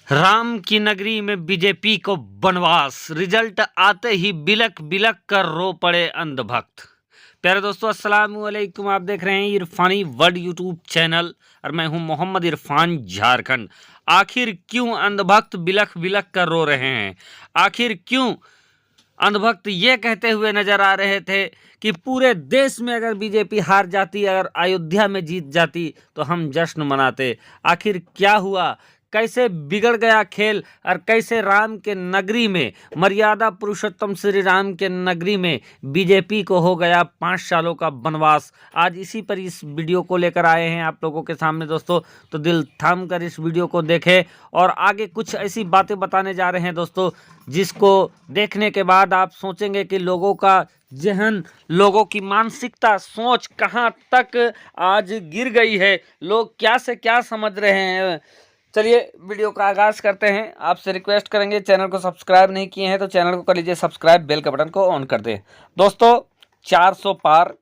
राम की नगरी में बीजेपी को बनवास, रिजल्ट आते ही बिलक बिलक कर रो पड़े अंधभक्त। प्यारे दोस्तों, अस्सलाम वालेकुम। आप देख रहे हैं इरफानी वर्ल्ड यूट्यूब चैनल और मैं हूं मोहम्मद इरफान, झारखंड। आखिर क्यों अंधभक्त बिलक बिलक कर रो रहे हैं? आखिर क्यों अंधभक्त ये कहते हुए नजर आ रहे थे कि पूरे देश में अगर बीजेपी हार जाती, अगर अयोध्या में जीत जाती तो हम जश्न मनाते? आखिर क्या हुआ? कैसे बिगड़ गया खेल और कैसे राम के नगरी में, मर्यादा पुरुषोत्तम श्री राम के नगरी में बीजेपी को हो गया 5 सालों का बनवास? आज इसी पर इस वीडियो को लेकर आए हैं आप लोगों के सामने दोस्तों। तो दिल थाम कर इस वीडियो को देखें और आगे कुछ ऐसी बातें बताने जा रहे हैं दोस्तों जिसको देखने के बाद आप सोचेंगे कि लोगों का जहन, लोगों की मानसिकता, सोच कहां तक आज गिर गई है, लोग क्या से क्या समझ रहे हैं। चलिए वीडियो का आगाज करते हैं। आपसे रिक्वेस्ट करेंगे, चैनल को सब्सक्राइब नहीं किए हैं तो चैनल को कर लीजिए सब्सक्राइब, बेल के बटन को ऑन कर दें। दोस्तों, 400 पार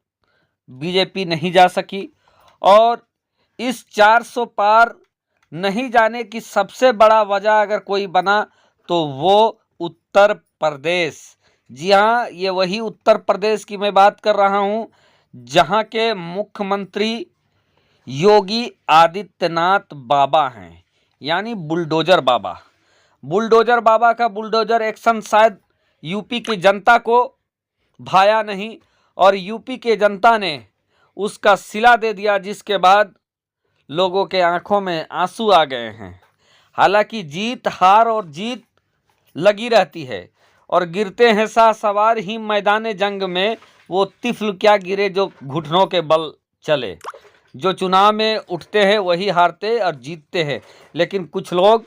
बीजेपी नहीं जा सकी और इस 400 पार नहीं जाने की सबसे बड़ा वजह अगर कोई बना तो वो उत्तर प्रदेश। जी हाँ, ये वही उत्तर प्रदेश की मैं बात कर रहा हूँ जहाँ के मुख्यमंत्री योगी आदित्यनाथ बाबा हैं, यानी बुलडोजर बाबा। बुलडोजर बाबा का बुलडोजर एक्शन शायद यूपी की जनता को भाया नहीं और यूपी की जनता ने उसका सिला दे दिया, जिसके बाद लोगों के आंखों में आंसू आ गए हैं। हालांकि जीत हार और जीत लगी रहती है और गिरते हैं सा सवार ही मैदान जंग में वो तिफल क्या गिरे जो घुटनों के बल चले। जो चुनाव में उठते हैं वही हारते और जीतते हैं, लेकिन कुछ लोग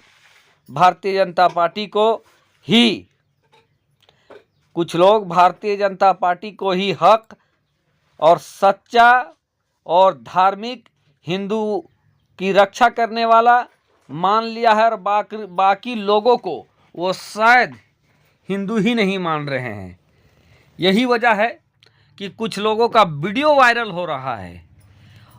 भारतीय जनता पार्टी को ही हक और सच्चा और धार्मिक हिंदू की रक्षा करने वाला मान लिया है और बाकी लोगों को वो शायद हिंदू ही नहीं मान रहे हैं। यही वजह है कि कुछ लोगों का वीडियो वायरल हो रहा है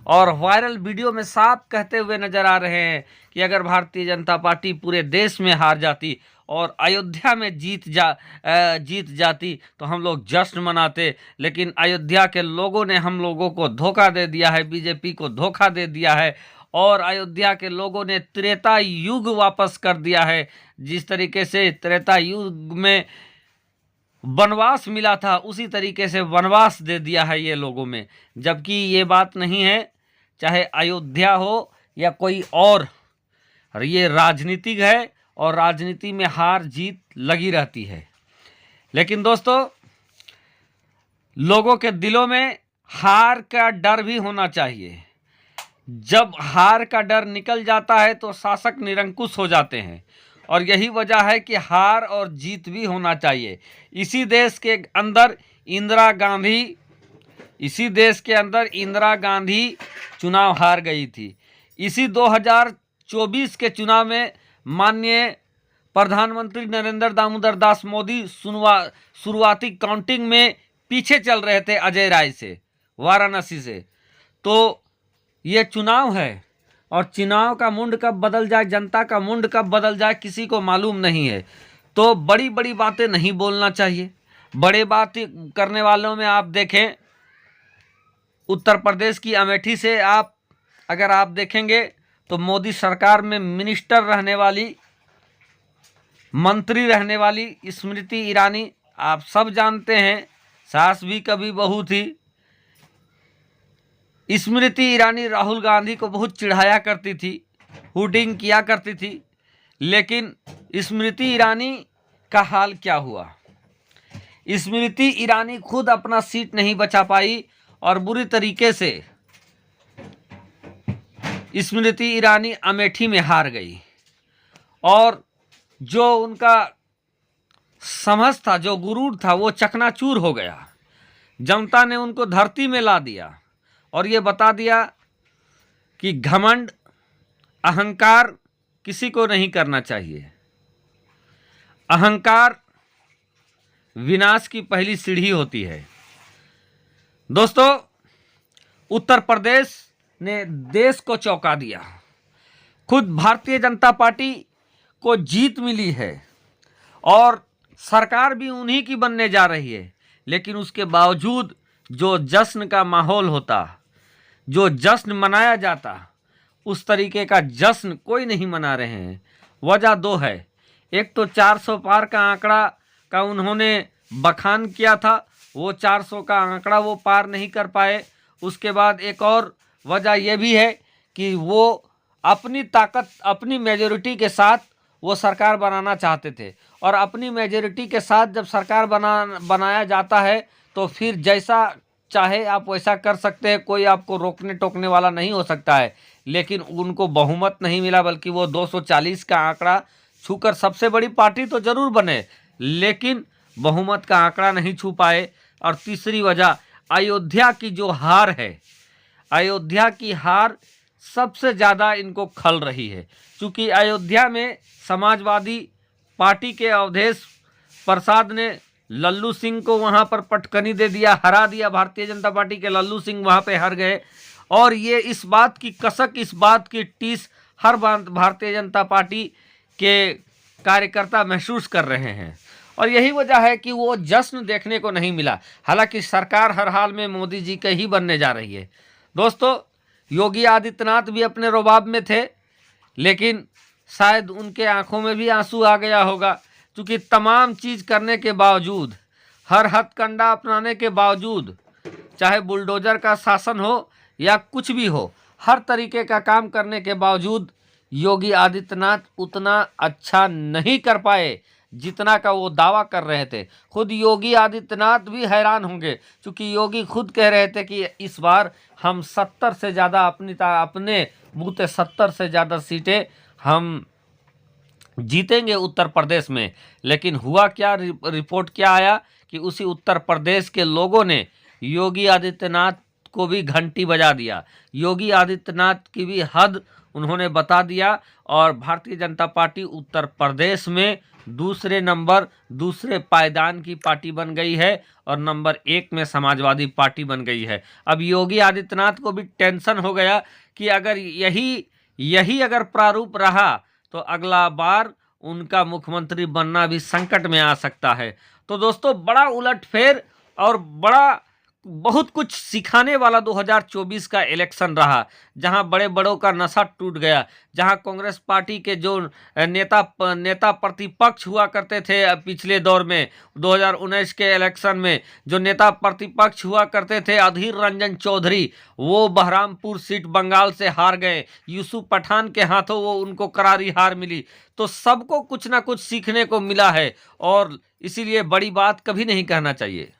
और वायरल वीडियो में साफ कहते हुए नजर आ रहे हैं कि अगर भारतीय जनता पार्टी पूरे देश में हार जाती और अयोध्या में जीत जाती तो हम लोग जश्न मनाते, लेकिन अयोध्या के लोगों ने हम लोगों को धोखा दे दिया है, बीजेपी को धोखा दे दिया है और अयोध्या के लोगों ने त्रेता युग वापस कर दिया है। जिस तरीके से त्रेता युग में वनवास मिला था उसी तरीके से वनवास दे दिया है ये लोगों में, जबकि ये बात नहीं है। चाहे अयोध्या हो या कोई और, ये राजनीतिक है और राजनीति में हार जीत लगी रहती है। लेकिन दोस्तों, लोगों के दिलों में हार का डर भी होना चाहिए। जब हार का डर निकल जाता है तो शासक निरंकुश हो जाते हैं और यही वजह है कि हार और जीत भी होना चाहिए। इसी देश के अंदर इंदिरा गांधी चुनाव हार गई थी। इसी 2024 के चुनाव में माननीय प्रधानमंत्री नरेंद्र दामोदर दास मोदी शुरुआती काउंटिंग में पीछे चल रहे थे अजय राय से, वाराणसी से। तो ये चुनाव है और चुनाव का मुंड कब बदल जाए, जनता का मुंड कब बदल जाए, किसी को मालूम नहीं है। तो बड़ी बड़ी बातें नहीं बोलना चाहिए। बड़े बात करने वालों में आप देखें, उत्तर प्रदेश की अमेठी से अगर आप देखेंगे तो मोदी सरकार में मंत्री रहने वाली स्मृति ईरानी, आप सब जानते हैं, सास भी कभी बहू थी। स्मृति ईरानी राहुल गांधी को बहुत चिढ़ाया करती थी, हुडिंग किया करती थी, लेकिन स्मृति ईरानी का हाल क्या हुआ? स्मृति ईरानी खुद अपना सीट नहीं बचा पाई और बुरी तरीके से स्मृति ईरानी अमेठी में हार गई और जो उनका समझ था, जो गुरूर था, वो चकनाचूर हो गया। जनता ने उनको धरती में ला दिया और ये बता दिया कि घमंड, अहंकार किसी को नहीं करना चाहिए। अहंकार विनाश की पहली सीढ़ी होती है। दोस्तों, उत्तर प्रदेश ने देश को चौंका दिया। खुद भारतीय जनता पार्टी को जीत मिली है और सरकार भी उन्हीं की बनने जा रही है, लेकिन उसके बावजूद जो जश्न का माहौल होता, जो जश्न मनाया जाता, उस तरीके का जश्न कोई नहीं मना रहे हैं। वजह दो है। एक तो 400 पार का आंकड़ा का उन्होंने बखान किया था, वो 400 का आंकड़ा वो पार नहीं कर पाए। उसके बाद एक और वजह यह भी है कि वो अपनी ताकत, अपनी मेजॉरिटी के साथ वो सरकार बनाना चाहते थे, और अपनी मेजॉरिटी के साथ जब सरकार बनाया जाता है तो फिर जैसा चाहे आप वैसा कर सकते हैं, कोई आपको रोकने टोकने वाला नहीं हो सकता है। लेकिन उनको बहुमत नहीं मिला, बल्कि वो 240 का आंकड़ा छूकर सबसे बड़ी पार्टी तो जरूर बने, लेकिन बहुमत का आंकड़ा नहीं छू पाए। और तीसरी वजह अयोध्या की जो हार है, अयोध्या की हार सबसे ज़्यादा इनको खल रही है, क्योंकि अयोध्या में समाजवादी पार्टी के अवधेश प्रसाद ने लल्लू सिंह को वहां पर पटकनी दे दिया, हरा दिया। भारतीय जनता पार्टी के लल्लू सिंह वहां पे हार गए, और ये इस बात की कसक, इस बात की टीस हर बात भारतीय जनता पार्टी के कार्यकर्ता महसूस कर रहे हैं। और यही वजह है कि वो जश्न देखने को नहीं मिला। हालांकि सरकार हर हाल में मोदी जी के ही बनने जा रही है। दोस्तों, योगी आदित्यनाथ भी अपने रुबाब में थे, लेकिन शायद उनके आंखों में भी आंसू आ गया होगा, क्योंकि तमाम चीज़ करने के बावजूद, हर हथकंडा अपनाने के बावजूद, चाहे बुलडोजर का शासन हो या कुछ भी हो, हर तरीके का काम करने के बावजूद योगी आदित्यनाथ उतना अच्छा नहीं कर पाए जितना का वो दावा कर रहे थे। खुद योगी आदित्यनाथ भी हैरान होंगे, क्योंकि योगी खुद कह रहे थे कि इस बार हम 70 से ज़्यादा अपने बूते 70 से ज़्यादा सीटें हम जीतेंगे उत्तर प्रदेश में। लेकिन हुआ क्या, रिपोर्ट क्या आया कि उसी उत्तर प्रदेश के लोगों ने योगी आदित्यनाथ को भी घंटी बजा दिया, योगी आदित्यनाथ की भी हद उन्होंने बता दिया, और भारतीय जनता पार्टी उत्तर प्रदेश में दूसरे पायदान की पार्टी बन गई है, और नंबर 1 में समाजवादी पार्टी बन गई है। अब योगी आदित्यनाथ को भी टेंशन हो गया कि अगर यही अगर प्रारूप रहा तो अगला बार उनका मुख्यमंत्री बनना भी संकट में आ सकता है। तो दोस्तों, बड़ा उलटफेर और बहुत कुछ सिखाने वाला 2024 का इलेक्शन रहा, जहां बड़े बड़ों का नशा टूट गया, जहां कांग्रेस पार्टी के जो नेता प्रतिपक्ष हुआ करते थे पिछले दौर में 2019 के इलेक्शन में, जो नेता प्रतिपक्ष हुआ करते थे अधीर रंजन चौधरी, वो बहरामपुर सीट बंगाल से हार गए, यूसुफ पठान के हाथों वो उनको करारी हार मिली। तो सबको कुछ ना कुछ सीखने को मिला है, और इसीलिए बड़ी बात कभी नहीं कहना चाहिए।